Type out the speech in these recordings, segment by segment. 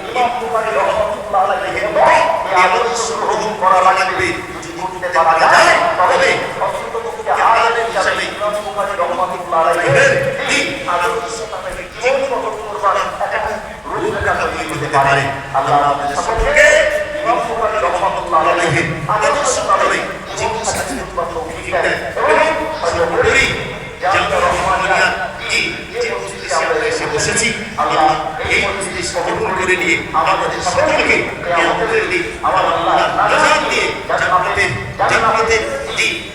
ইমাম বুখারী রাহমাতুল্লাহ আলাইহি আদর্শ গ্রহণ করা লাগবে। যদি করতে পারা যায় তবে অন্ততপক্ষে আলেম হিসেবে ইমাম বুখারী রাহমাতুল্লাহ আলাইহি আদর্শটাকে জীবন মতো করবার একটা রূপরেখা তৈরি করতে পারে। আল্লাহ আমাদের সকলকে ইমাম বুখারী রাহমাতুল্লাহ আলাইহি আদর্শভাবে জীবন সাজানোর তৌফিক দেন এবং সর্বোপরি জামিয়া রহমানিয়া যে মসজিদে আমরা এসে বসেছি, আল্লাহ এই মসজিদ কবুল করে নিয়ে আমাদের সকলকে কিয়ামতের দিন আমার আল্লাহ নাজাত দিয়ে জান্নাতে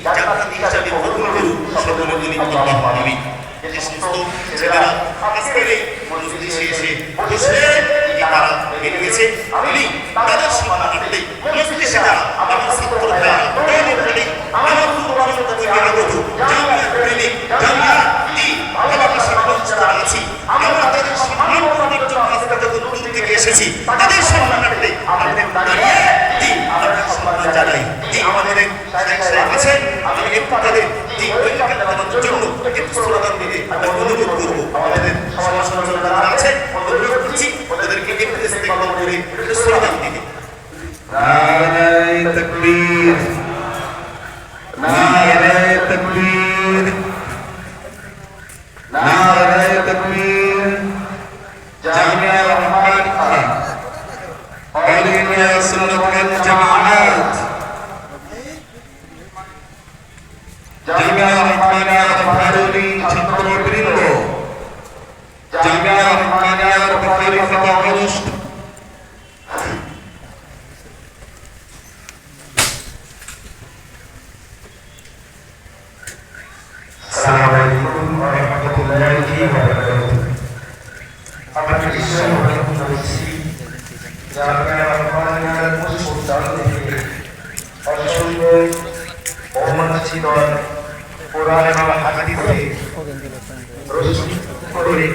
জান্নাতি হিসাবে কবুল করুন সকলে বলি আল্লাহুম্মা আমিন। যে সমস্ত ছেলেরা আজকে মসজিদে এসে বসে তারা বেরিয়ে গেছে, আমি তাদের সম্মানার্থে মসজিদে এসে যারা আমার ছাত্ররা আমার পূর্ববাসীদের আগত জামিয়া প্রেমিক জামিয়া আমাদের সম্মাননা আছি, আমরা তাদের সম্মান করার জন্য আজকে দূর থেকে এসেছি, তাদের সম্মানার্থে আমাদের দাঁড়িয়ে আমাদের সম্মান জানাই। আমাদের সাহেব আছেন, আমি তাদের ঐক্যতার জন্য একটু স্লোগান দিতে আমি অনুরোধ করব। আমাদের সমালোচনা যারা আছেন অনুরোধ করছি ওদেরকে একটু ইস্তেকবাল করে একটু স্লোগান দিতে। নারায়ে তাকবীর, নারায়ে তাকবীর, নারায়ে তাকবীর। জামিয়া রহমানিয়া আলিয়া সুন্নাত ওয়াল জামাআত, জামিয়া রহমানিয়া ফারুলি ছাত্রবৃন্দ, জামিয়া রহমানিয়া পরিচালিত অনুষ্ঠান আসসালামু আলাইকুম ওয়া রাহমাতুল্লাহি ওয়া বারাকাতুহু। আমরা ঈশ্বর ধন্যবাদ দিচ্ছি জামিয়া রহমানিয়ার মুসলমান থেকে অসংখ্য অমনচিত কোরআন এবং হাদিসে রসুল করে